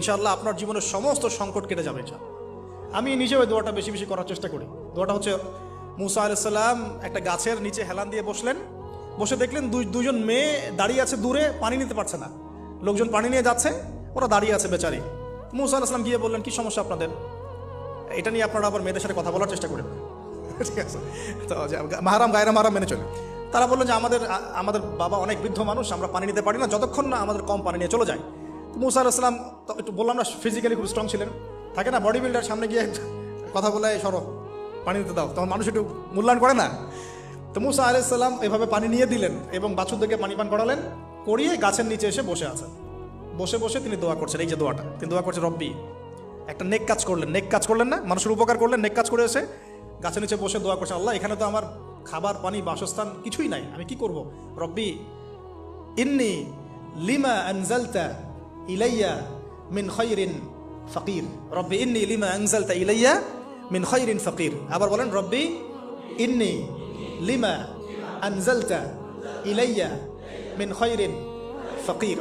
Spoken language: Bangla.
ইনশাআল্লাহ আপনার জীবনের সমস্ত সংকট কেটে যাবে। আমি নিজেও এই দোয়াটা বেশি বেশি করার চেষ্টা করি। দোয়াটা হচ্ছে, মুসা আলাইহিস সালাম একটা গাছের নিচে হেলান দিয়ে বসলেন, বসে দেখলেন দুজন মেয়ে দাঁড়িয়ে আছে দূরে, পানি নিতে পারছে না, লোকজন পানি নিয়ে যাচ্ছে, ওরা দাঁড়িয়ে আছে বেচারি। মুসা আলাইহিস সালাম গিয়ে বললেন, কি সমস্যা আপনাদের? এটা নিয়ে আপনারা আবার মেয়েদের সাথে কথা বলার চেষ্টা করেন, ঠিক আছে? তো মাহারাম গায়রা মাহারাম মেনে চলে। তারা বললেন যে আমাদের বাবা অনেক বৃদ্ধ মানুষ, আমরা পানি নিতে পারি না যতক্ষণ না আমাদের কম পানি নিয়ে চলে যায়। মুসা আলাইহিস সালাম একটু বললাম না, ফিজিক্যালি খুব স্ট্রং ছিলেন, থাকে না বডি বিল্ডার, সামনে গিয়ে কথা বলে সরো পানি দিতে দাও, তখন মানুষ একটু মূল্যায়ন করে না। তো মুসা আলাইহিস সালাম এভাবে পানি নিয়ে দিলেন এবং বাছুরদেরকে পানি পান করালেন, করিয়ে গাছের নিচে এসে বসে আছেন। বসে বসে তিনি দোয়া করছেন, এই যে দোয়াটা তিনি দোয়া করছেন, রব্বি, একটা নেক কাজ করলেন, নেক কাজ করলেন না, মানুষের উপকার করলেন, নেক কাজ করে এসে গাছের নিচে বসে দোয়া করছেন, আল্লাহ এখানে তো আমার খাবার পানি বাসস্থান কিছুই নাই, আমি কি করব? রব্বি ইন্নি লিমা আনজালতা ইলাইয়া মিন খায়রিন ফাকির, রব্বি ইন্নি লিমা আনজালতা ইলাইয়া মিন খায়রিন ফাকির। আবার বলেন, রব্বি ইন্নি লিমা আনজালতা ইলাইয়া মিন খায়রিন ফাকির।